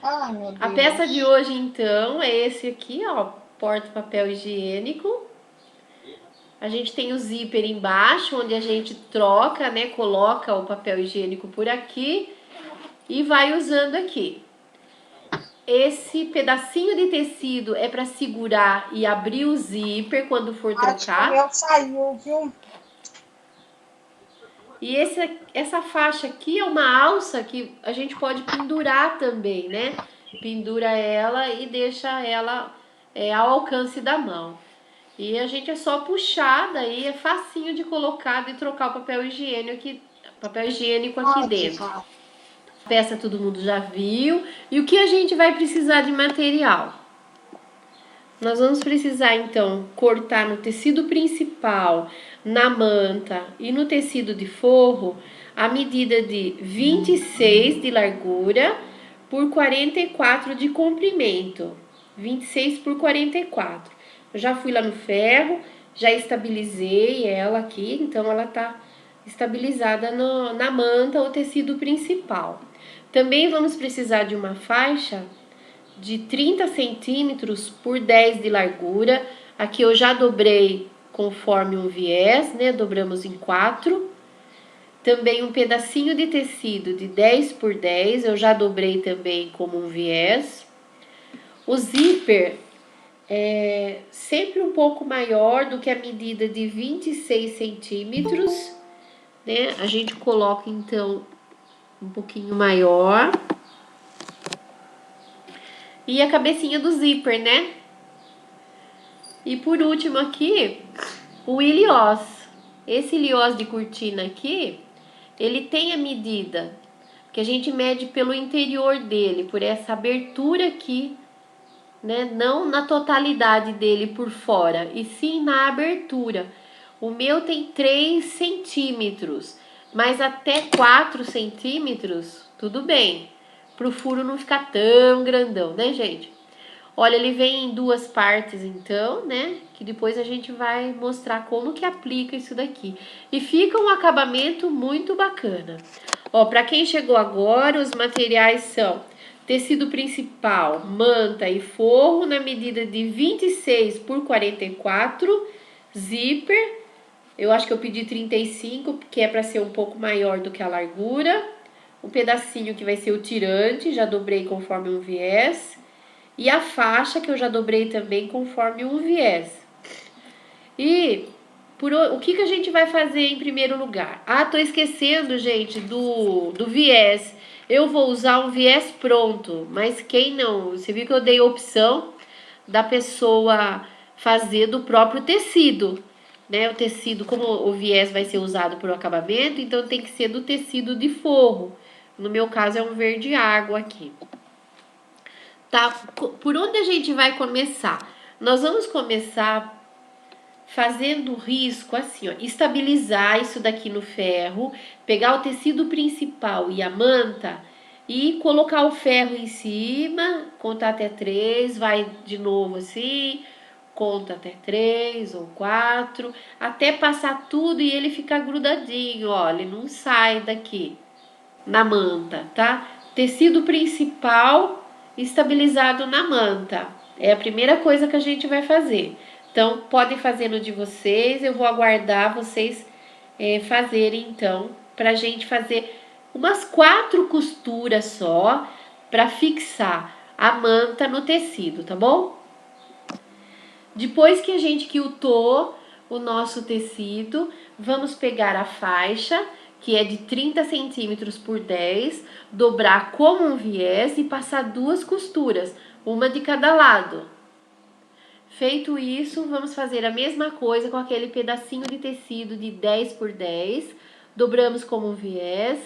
Ai, meu A peça de Deus. hoje, então, é esse aqui, ó, porta-papel higiênico. A gente tem o zíper embaixo, onde a gente troca, né, coloca o papel higiênico por aqui e vai usando aqui. Esse pedacinho de tecido é para segurar e abrir o zíper quando for Acho que o trocar. meu saiu, viu? E essa faixa aqui é uma alça que a gente pode pendurar também, né? Pendura ela e deixa ela ao alcance da mão. E a gente é só puxar, daí é facinho de colocar e trocar o papel higiênico aqui Ai, que dentro. fácil. A peça todo mundo já viu. E o que a gente vai precisar de material? Nós vamos precisar então cortar no tecido principal, na manta e no tecido de forro a medida de 26 de largura por 44 de comprimento. 26 por 44. Eu já fui lá no ferro, já estabilizei ela aqui, então ela tá estabilizada na manta ou tecido principal. Também vamos precisar de uma faixa de 30 centímetros por 10 de largura. Aqui eu já dobrei conforme um viés, né? Dobramos em 4. Também um pedacinho de tecido de 10 por 10, eu já dobrei também como um viés. O zíper é sempre um pouco maior do que a medida de 26 centímetros, né? A gente coloca então um pouquinho maior. E a cabecinha do zíper, né? E por último aqui, o iliós. Esse iliós de cortina aqui, ele tem a medida que a gente mede pelo interior dele, por essa abertura aqui, né? Não na totalidade dele por fora, e sim na abertura. O meu tem 3 centímetros, mas até 4 centímetros, tudo bem. Para o furo não ficar tão grandão, né, gente? Olha, ele vem em duas partes então, né? Que depois a gente vai mostrar como que aplica isso daqui. E fica um acabamento muito bacana. Ó, para quem chegou agora, os materiais são tecido principal, manta e forro na medida de 26 por 44, zíper. Eu acho que eu pedi 35, porque é para ser um pouco maior do que a largura. Um pedacinho que vai ser o tirante, já dobrei conforme um viés. E a faixa que eu já dobrei também conforme um viés. E o que a gente vai fazer em primeiro lugar? Ah, tô esquecendo, gente, do viés. Eu vou usar um viés pronto, mas quem não? Você viu que eu dei a opção da pessoa fazer do próprio tecido, né? O tecido, como o viés vai ser usado para o acabamento, então tem que ser do tecido de forro. No meu caso é um verde água aqui. Tá? Por onde a gente vai começar? Nós vamos começar fazendo o risco assim, ó, estabilizar isso daqui no ferro, pegar o tecido principal e a manta e colocar o ferro em cima, contar até 3, vai de novo assim, conta até 3 ou 4, até passar tudo e ele ficar grudadinho, ó, ele não sai daqui na manta, tá? Tecido principal estabilizado na manta. É a primeira coisa que a gente vai fazer. Então, podem fazer no de vocês, eu vou aguardar vocês fazerem então, pra gente fazer umas 4 costuras só para fixar a manta no tecido, tá bom? Depois que a gente quiltou o nosso tecido, vamos pegar a faixa, que é de 30 centímetros por 10, dobrar como um viés e passar 2 costuras, uma de cada lado. Feito isso, vamos fazer a mesma coisa com aquele pedacinho de tecido de 10 por 10, dobramos como um viés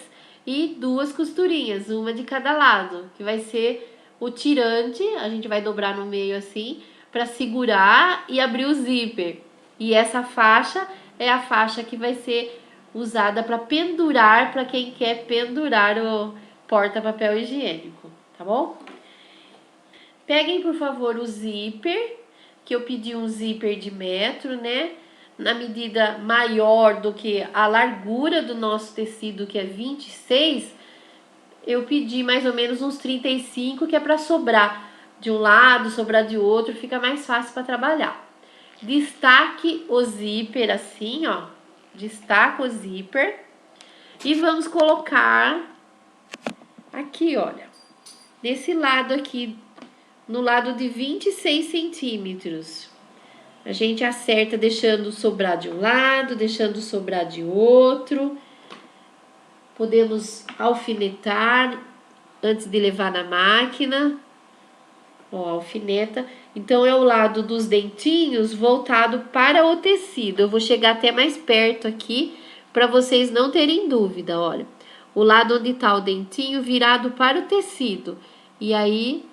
e 2 costurinhas, uma de cada lado, que vai ser o tirante, a gente vai dobrar no meio assim, para segurar e abrir o zíper. E essa faixa é a faixa que vai ser usada para pendurar, para quem quer pendurar o porta-papel higiênico, tá bom? Peguem, por favor, o zíper, que eu pedi um zíper de metro, né? Na medida maior do que a largura do nosso tecido, que é 26, eu pedi mais ou menos uns 35, que é para sobrar de um lado, sobrar de outro, fica mais fácil para trabalhar. Destaque o zíper assim, ó. Destaca o zíper. E vamos colocar aqui, olha. Nesse lado aqui, no lado de 26 centímetros. A gente acerta deixando sobrar de um lado, deixando sobrar de outro. Podemos alfinetar antes de levar na máquina. Ó, alfineta. Então, é o lado dos dentinhos voltado para o tecido. Eu vou chegar até mais perto aqui para vocês não terem dúvida, olha. O lado onde tá o dentinho virado para o tecido. E aí,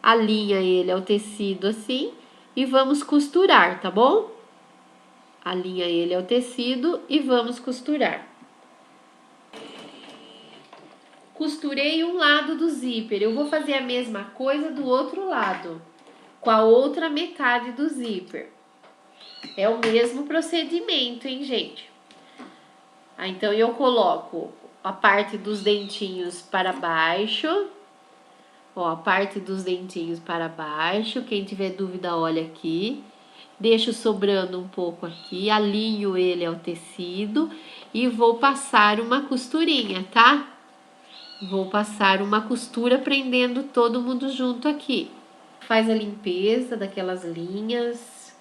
alinha ele ao tecido assim e vamos costurar, tá bom? Alinha ele ao tecido e vamos costurar. Costurei um lado do zíper, eu vou fazer a mesma coisa do outro lado, com a outra metade do zíper. É o mesmo procedimento, hein, gente? Então, eu coloco a parte dos dentinhos para baixo. Ó, a parte dos dentinhos para baixo. Quem tiver dúvida, olha aqui. Deixo sobrando um pouco aqui, alinho ele ao tecido e vou passar uma costurinha, tá? Vou passar uma costura prendendo todo mundo junto aqui. Faz a limpeza daquelas linhas.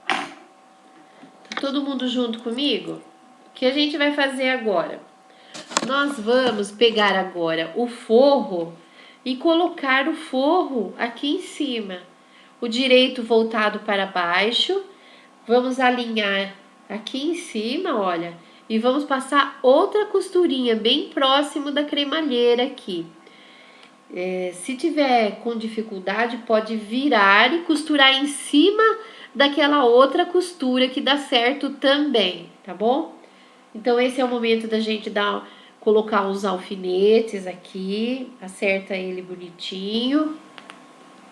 Tá todo mundo junto comigo? O que a gente vai fazer agora? Nós vamos pegar agora o forro e colocar o forro aqui em cima. O direito voltado para baixo. Vamos alinhar aqui em cima, olha. E vamos passar outra costurinha bem próximo da cremalheira aqui. Se tiver com dificuldade, pode virar e costurar em cima daquela outra costura que dá certo também, tá bom? Então, esse é o momento da gente colocar os alfinetes aqui, acerta ele bonitinho.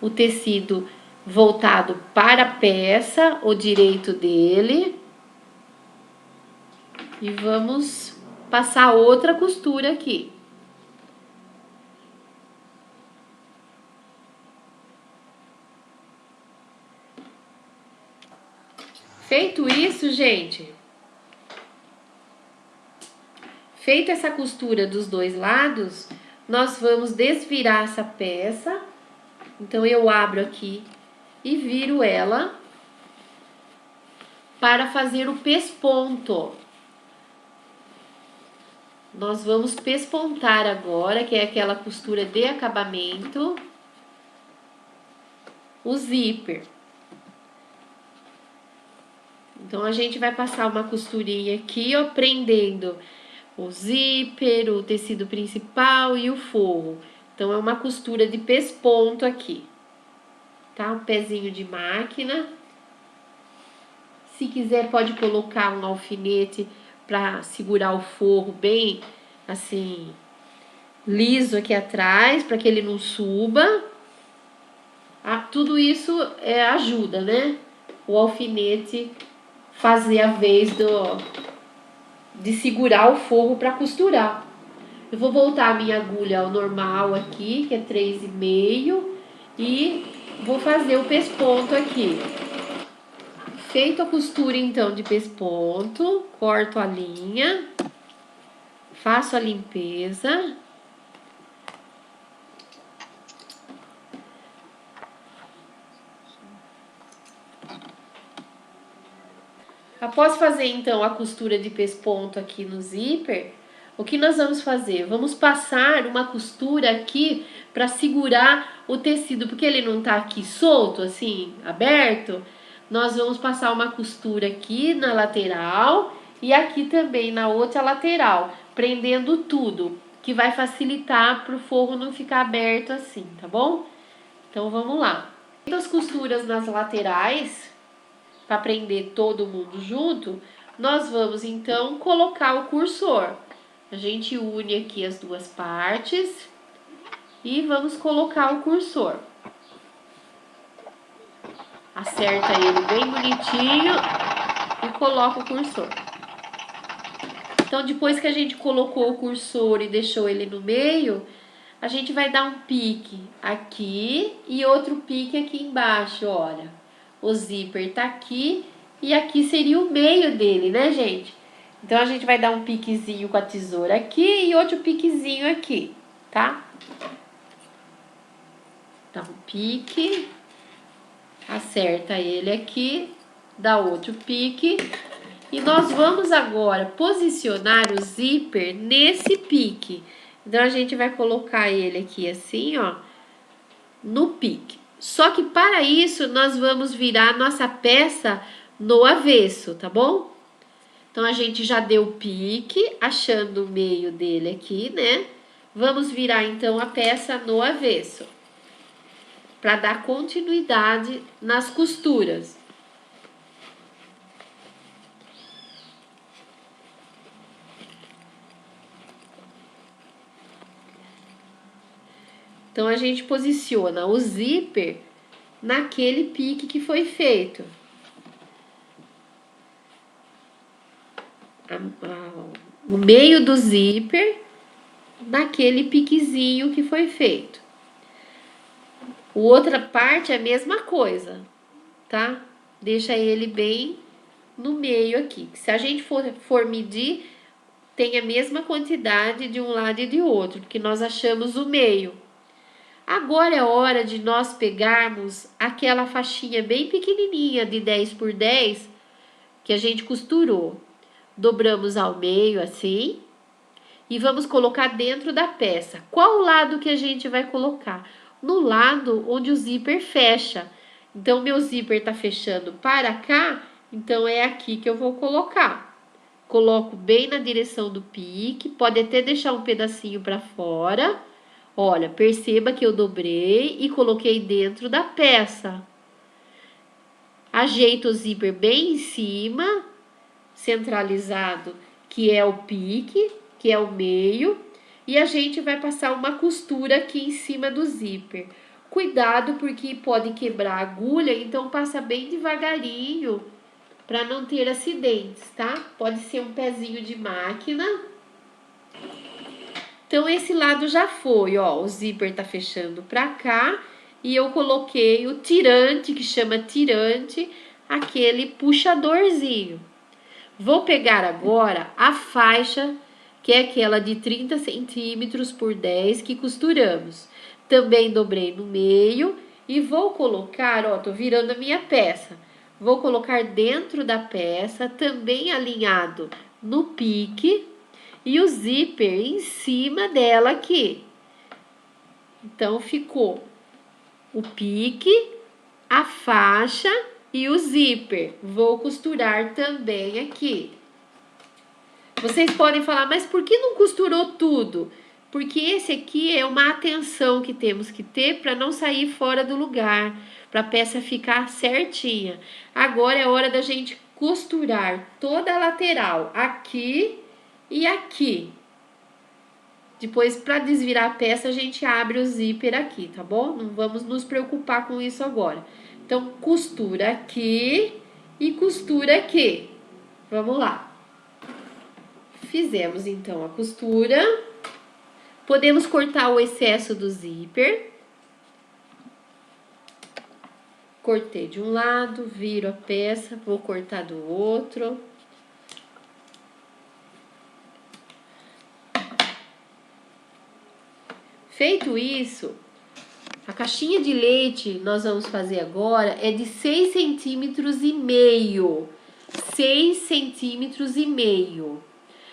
O tecido voltado para a peça, o direito dele. E vamos passar outra costura aqui. Feito isso, gente, feita essa costura dos dois lados, nós vamos desvirar essa peça. Então, eu abro aqui e viro ela para fazer o pesponto. Nós vamos pespontar agora, que é aquela costura de acabamento, o zíper. Então, a gente vai passar uma costurinha aqui, ó, prendendo o zíper, o tecido principal e o forro. Então, é uma costura de pesponto aqui, tá? Um pezinho de máquina. Se quiser, pode colocar um alfinete para segurar o forro bem, assim, liso aqui atrás, para que ele não suba. Tudo isso ajuda, né? O alfinete fazer a vez de segurar o forro para costurar. Eu vou voltar a minha agulha ao normal aqui, que é 3,5, e vou fazer o pesponto aqui. Feito a costura, então, de pesponto, corto a linha, faço a limpeza. Após fazer, então, a costura de pesponto aqui no zíper, o que nós vamos fazer? Vamos passar uma costura aqui para segurar o tecido, porque ele não tá aqui solto, assim, aberto. Nós vamos passar uma costura aqui na lateral e aqui também na outra lateral, prendendo tudo, que vai facilitar para o forro não ficar aberto assim, tá bom? Então, vamos lá. As costuras nas laterais, para prender todo mundo junto, nós vamos então colocar o cursor. A gente une aqui as duas partes e vamos colocar o cursor. Acerta ele bem bonitinho e coloco o cursor. Então, depois que a gente colocou o cursor e deixou ele no meio, a gente vai dar um pique aqui e outro pique aqui embaixo, olha. O zíper tá aqui e aqui seria o meio dele, né, gente? Então, a gente vai dar um piquezinho com a tesoura aqui e outro piquezinho aqui, tá? Dá um pique, acerta ele aqui, dá outro pique. E nós vamos agora posicionar o zíper nesse pique. Então, a gente vai colocar ele aqui assim, ó, no pique. Só que para isso, nós vamos virar nossa peça no avesso, tá bom? Então, a gente já deu o pique, achando o meio dele aqui, né? Vamos virar, então, a peça no avesso, para dar continuidade nas costuras. Então, a gente posiciona o zíper naquele pique que foi feito. O meio do zíper naquele piquezinho que foi feito. A outra parte é a mesma coisa, tá? Deixa ele bem no meio aqui. Se a gente for medir, tem a mesma quantidade de um lado e de outro, porque nós achamos o meio. Agora é hora de nós pegarmos aquela faixinha bem pequenininha de 10 por 10 que a gente costurou. Dobramos ao meio assim e vamos colocar dentro da peça. Qual o lado que a gente vai colocar? No lado onde o zíper fecha. Então, meu zíper tá fechando para cá, então é aqui que eu vou colocar. Coloco bem na direção do pique, pode até deixar um pedacinho para fora. Olha, perceba que eu dobrei e coloquei dentro da peça. Ajeito o zíper bem em cima, centralizado, que é o pique, que é o meio, e a gente vai passar uma costura aqui em cima do zíper. Cuidado porque pode quebrar a agulha, então passa bem devagarinho para não ter acidentes, tá? Pode ser um pezinho de máquina. Então, esse lado já foi, ó, o zíper tá fechando pra cá e eu coloquei o tirante, que chama tirante, aquele puxadorzinho. Vou pegar agora a faixa, que é aquela de 30 centímetros por 10 que costuramos. Também dobrei no meio e vou colocar, ó, tô virando a minha peça. Vou colocar dentro da peça, também alinhado no pique, e o zíper em cima dela aqui. Então, ficou o pique, a faixa e o zíper. Vou costurar também aqui. Vocês podem falar, mas por que não costurou tudo? Porque esse aqui é uma atenção que temos que ter para não sair fora do lugar, para a peça ficar certinha. Agora é hora da gente costurar toda a lateral, aqui e aqui. Depois, para desvirar a peça, a gente abre o zíper aqui, tá bom? Não vamos nos preocupar com isso agora. Então, costura aqui e costura aqui. Vamos lá. Fizemos, então, a costura. Podemos cortar o excesso do zíper. Cortei de um lado, viro a peça, vou cortar do outro. Feito isso, a caixinha de leite nós vamos fazer agora é de 6,5 centímetros. 6,5 centímetros.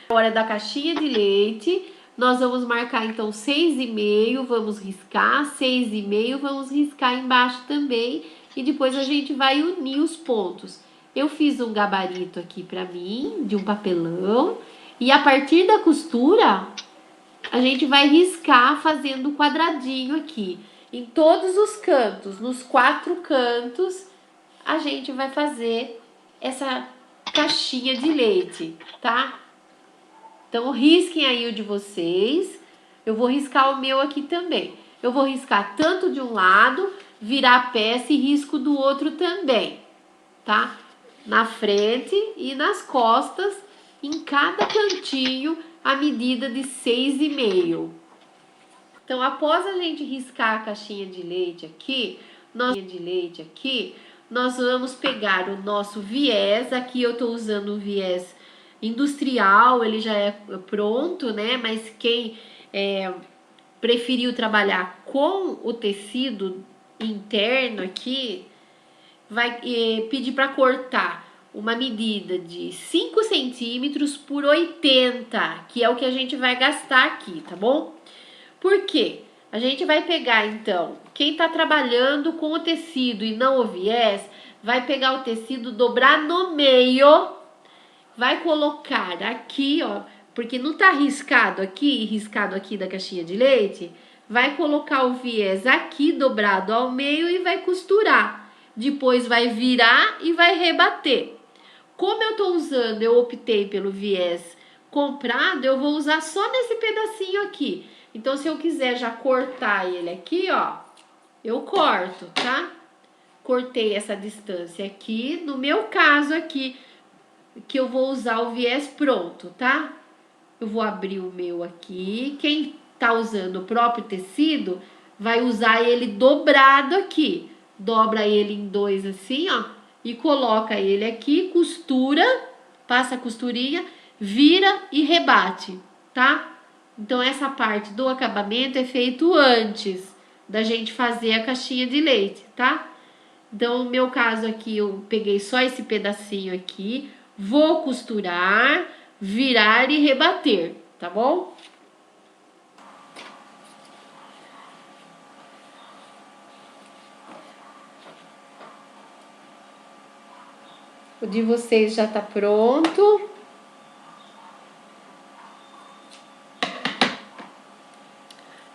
Na hora da caixinha de leite, nós vamos marcar então 6,5, vamos riscar, 6,5, vamos riscar embaixo também. E depois a gente vai unir os pontos. Eu fiz um gabarito aqui pra mim, de um papelão. E a partir da costura, a gente vai riscar fazendo quadradinho aqui. Em todos os cantos, nos 4 cantos, a gente vai fazer essa caixinha de leite, tá? Então, risquem aí o de vocês. Eu vou riscar o meu aqui também. Eu vou riscar tanto de um lado, virar a peça e risco do outro também, tá? na frente e nas costas, em cada cantinho, a medida de 6,5. Então, após a gente riscar a caixinha de leite aqui, nós vamos pegar o nosso viés. Aqui eu tô usando o viés industrial, ele já é pronto, né? Mas quem preferiu trabalhar com o tecido interno aqui, vai pedir para cortar uma medida de 5 centímetros por 80, que é o que a gente vai gastar aqui, tá bom? Por quê? A gente vai pegar, então, quem tá trabalhando com o tecido e não o viés, vai pegar o tecido, dobrar no meio, vai colocar aqui, ó, porque não tá riscado aqui e riscado aqui da caixinha de leite, vai colocar o viés aqui dobrado ao meio e vai costurar. Depois vai virar e vai rebater. Como eu tô usando, eu optei pelo viés comprado, eu vou usar só nesse pedacinho aqui. Então, se eu quiser já cortar ele aqui, ó, eu corto, tá? Cortei essa distância aqui. No meu caso aqui, que eu vou usar o viés pronto, tá? Eu vou abrir o meu aqui. Quem tá usando o próprio tecido, vai usar ele dobrado aqui. Dobra ele em dois assim, ó, e coloca ele aqui, costura, passa a costurinha, vira e rebate, tá? Então, essa parte do acabamento é feito antes da gente fazer a caixinha de leite, tá? Então, no meu caso aqui, eu peguei só esse pedacinho aqui, vou costurar, virar e rebater, tá bom? O de vocês já tá pronto.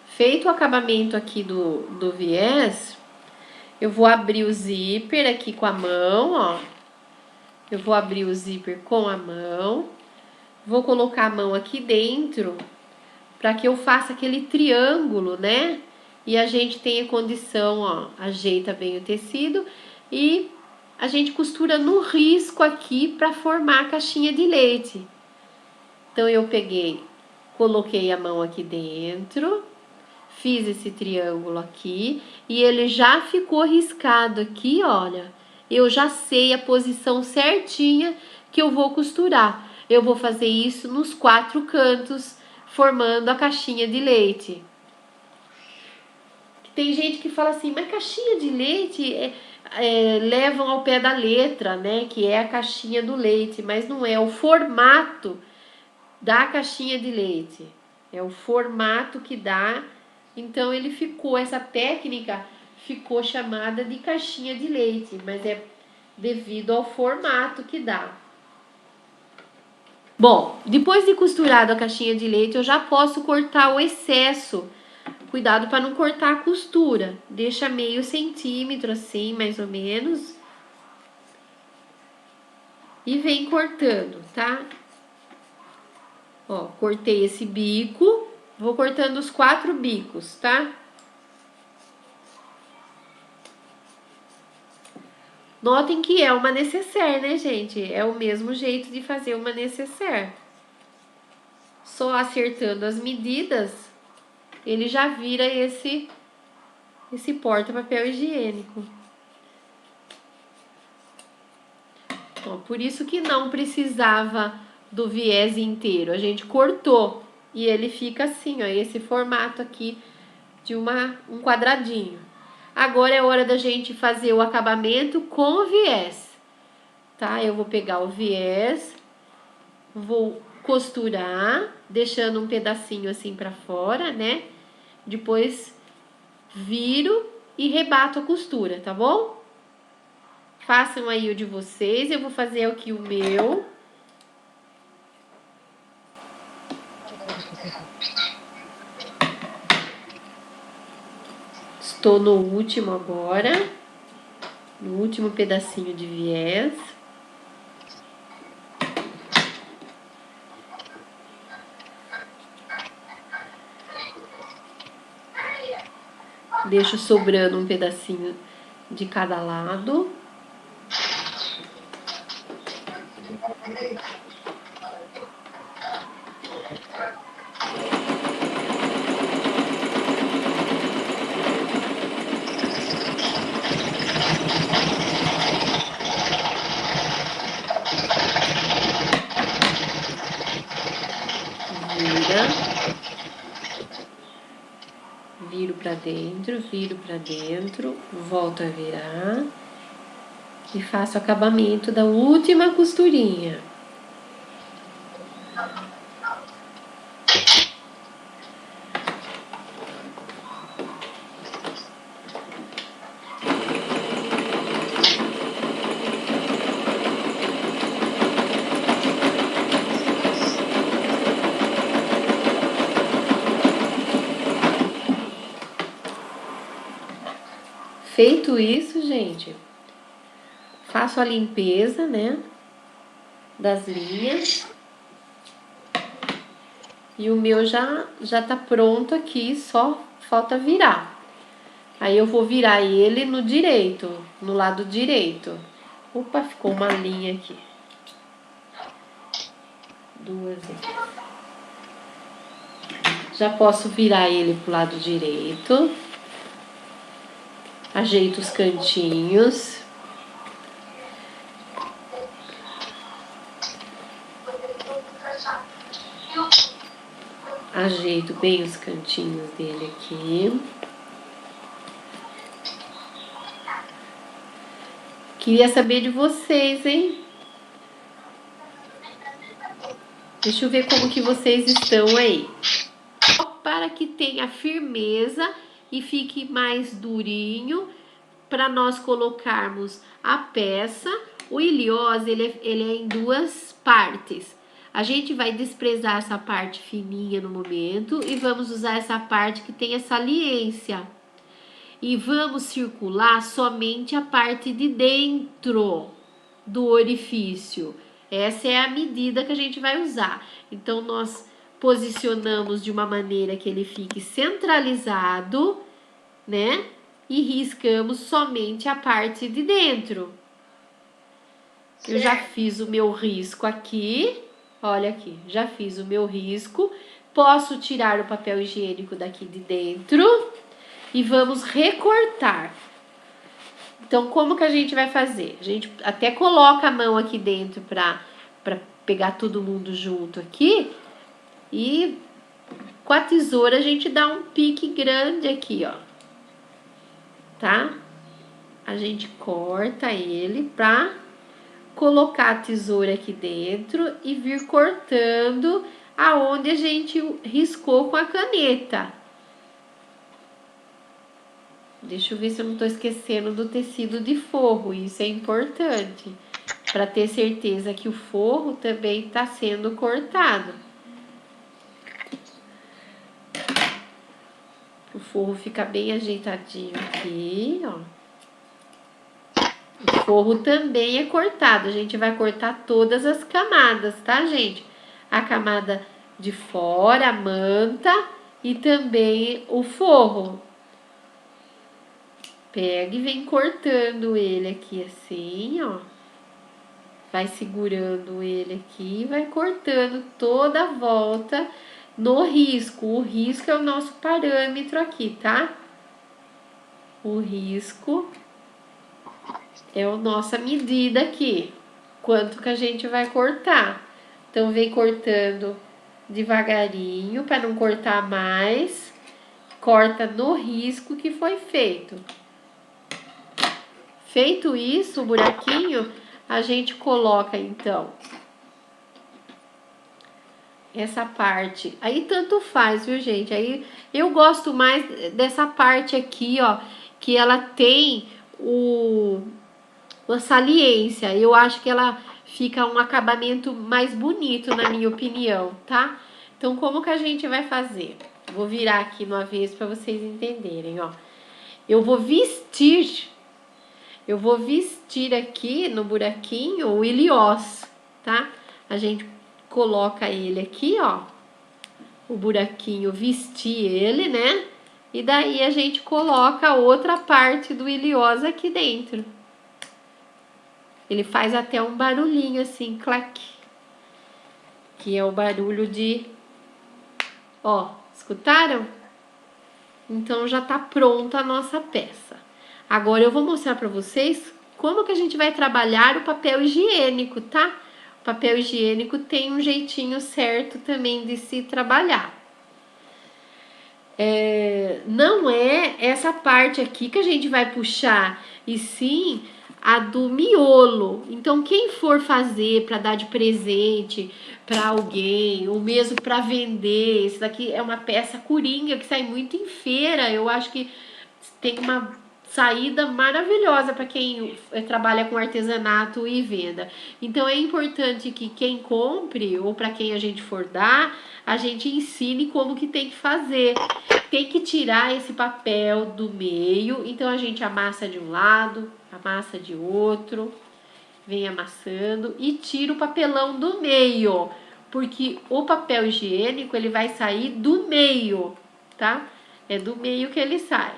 Feito o acabamento aqui do viés, eu vou abrir o zíper aqui com a mão, ó. Eu vou abrir o zíper com a mão. Vou colocar a mão aqui dentro para que eu faça aquele triângulo, né? E a gente tenha condição, ó, ajeita bem o tecido e a gente costura no risco aqui para formar a caixinha de leite. Então, eu peguei, coloquei a mão aqui dentro, fiz esse triângulo aqui e ele já ficou riscado aqui, olha. Eu já sei a posição certinha que eu vou costurar. Eu vou fazer isso nos 4 cantos, formando a caixinha de leite. Tem gente que fala assim, mas caixinha de leite levam ao pé da letra, né? Que é a caixinha do leite, mas não é o formato da caixinha de leite. É o formato que dá. Então, ele ficou, essa técnica ficou chamada de caixinha de leite, mas é devido ao formato que dá. Bom, depois de costurado a caixinha de leite, eu já posso cortar o excesso. Cuidado para não cortar a costura. Deixa meio centímetro assim, mais ou menos. E vem cortando, tá? Ó, cortei esse bico. Vou cortando os 4 bicos, tá? Notem que é uma nécessaire, né, gente? É o mesmo jeito de fazer uma nécessaire. Só acertando as medidas, ele já vira esse porta-papel higiênico. Ó, por isso que não precisava do viés inteiro. A gente cortou e ele fica assim, ó, esse formato aqui de um quadradinho. Agora é hora da gente fazer o acabamento com o viés, tá? Eu vou pegar o viés, vou costurar, deixando um pedacinho assim pra fora, né? Depois viro e rebato a costura, tá bom? Façam aí o de vocês, eu vou fazer aqui o meu. Estou no último agora, no último pedacinho de viés. Deixo sobrando um pedacinho de cada lado. Viro pra dentro, volto a virar e faço o acabamento da última costurinha. Feito isso, gente, faço a limpeza, né, das linhas. E o meu já tá pronto aqui, só falta virar. Aí eu vou virar ele no direito, no lado direito. Opa, ficou uma linha aqui. Duas aqui. Já posso virar ele pro lado direito. Ajeito os cantinhos. Ajeito bem os cantinhos dele aqui. Queria saber de vocês, hein? Deixa eu ver como que vocês estão aí. Para que tenha firmeza e fique mais durinho, para nós colocarmos a peça. O iliós, ele é em duas partes. A gente vai desprezar essa parte fininha no momento e vamos usar essa parte que tem a saliência. E vamos circular somente a parte de dentro do orifício. Essa é a medida que a gente vai usar. Então, nós posicionamos de uma maneira que ele fique centralizado, né? E riscamos somente a parte de dentro. Eu já fiz o meu risco aqui. Olha aqui, já fiz o meu risco. Posso tirar o papel higiênico daqui de dentro e vamos recortar. Então, como que a gente vai fazer? A gente até coloca a mão aqui dentro para pegar todo mundo junto aqui. E com a tesoura a gente dá um pique grande aqui, ó. Tá? A gente corta ele pra colocar a tesoura aqui dentro e vir cortando aonde a gente riscou com a caneta. Deixa eu ver se eu não tô esquecendo do tecido de forro, isso é importante, para ter certeza que o forro também tá sendo cortado. O forro fica bem ajeitadinho aqui, ó. O forro também é cortado. A gente vai cortar todas as camadas, tá, gente? A camada de fora, a manta e também o forro. Pega e vem cortando ele aqui assim, ó. Vai segurando ele aqui e vai cortando toda a volta no risco. O risco é o nosso parâmetro aqui, tá? O risco é a nossa medida aqui. Quanto que a gente vai cortar. Então, vem cortando devagarinho para não cortar mais. Corta no risco que foi feito. Feito isso, o buraquinho, a gente coloca então essa parte. Aí tanto faz, viu, gente? Aí eu gosto mais dessa parte aqui, ó, que ela tem a saliência. Eu acho que ela fica um acabamento mais bonito, na minha opinião, tá? Então, como que a gente vai fazer? Vou virar aqui no avesso para vocês entenderem, ó. Eu vou vestir aqui no buraquinho o iliós, tá? A gente coloca ele aqui, ó. O buraquinho, vestir ele, né? E daí a gente coloca a outra parte do iliós aqui dentro. Ele faz até um barulhinho assim, clac. Que é o barulho de Ó, escutaram? Então já tá pronta a nossa peça. Agora eu vou mostrar para vocês como que a gente vai trabalhar o papel higiênico, tá? O papel higiênico tem um jeitinho certo também de se trabalhar. Não é essa parte aqui que a gente vai puxar, e sim a do miolo. Então, quem for fazer para dar de presente para alguém, ou mesmo para vender, isso daqui é uma peça coringa que sai muito em feira. Eu acho que tem uma saída maravilhosa para quem trabalha com artesanato e venda. Então, é importante que quem compre, ou para quem a gente for dar, a gente ensine como que tem que fazer. Tem que tirar esse papel do meio, então a gente amassa de um lado, amassa de outro, vem amassando e tira o papelão do meio, porque o papel higiênico ele vai sair do meio, tá? É do meio que ele sai.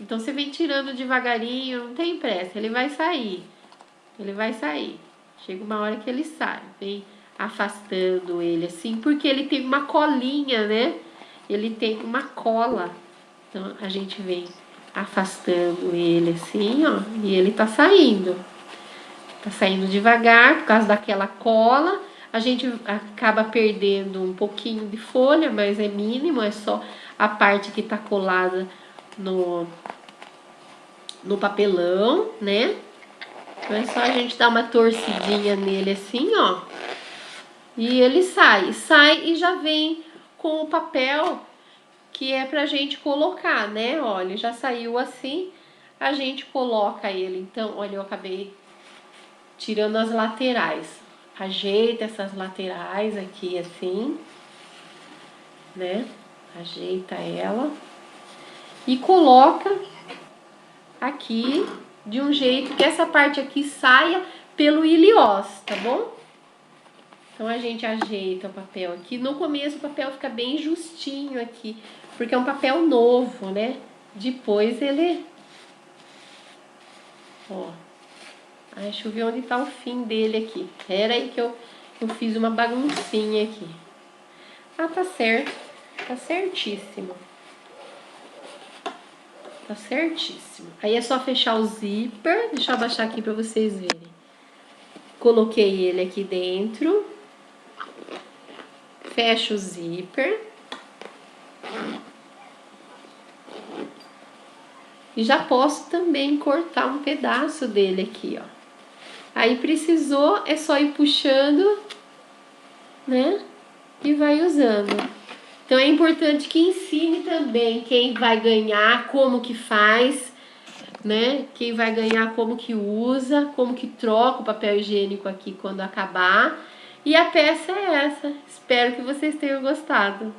Então você vem tirando devagarinho, não tem pressa, ele vai sair. Ele vai sair. Chega uma hora que ele sai, vem afastando ele assim, porque ele tem uma colinha, né? Ele tem uma cola. Então a gente vem afastando ele assim, ó, e ele tá saindo. Tá saindo devagar por causa daquela cola. A gente acaba perdendo um pouquinho de folha, mas é mínimo, é só a parte que tá colada no papelão, né? Então é só a gente dar uma torcidinha nele assim, ó. E ele sai e já vem com o papel que é pra gente colocar, né? Olha, ele já saiu assim, a gente coloca ele. Então, olha, eu acabei tirando as laterais. Ajeita essas laterais aqui assim, né? Ajeita ela e coloca aqui de um jeito que essa parte aqui saia pelo iliós, tá bom? Então a gente ajeita o papel aqui. No começo o papel fica bem justinho aqui, porque é um papel novo, né? Depois ele... Ó. Ai, deixa eu ver onde tá o fim dele aqui. Pera aí que eu fiz uma baguncinha aqui. Ah, tá certo. Tá certíssimo. Tá certíssimo. Aí é só fechar o zíper. Deixa eu abaixar aqui pra vocês verem. Coloquei ele aqui dentro. Fecho o zíper. E já posso também cortar um pedaço dele aqui, ó. Aí precisou, é só ir puxando, né? E vai usando. Então é importante que ensine também quem vai ganhar, como que faz, né? Quem vai ganhar, como que usa, como que troca o papel higiênico aqui quando acabar. E a peça é essa. Espero que vocês tenham gostado.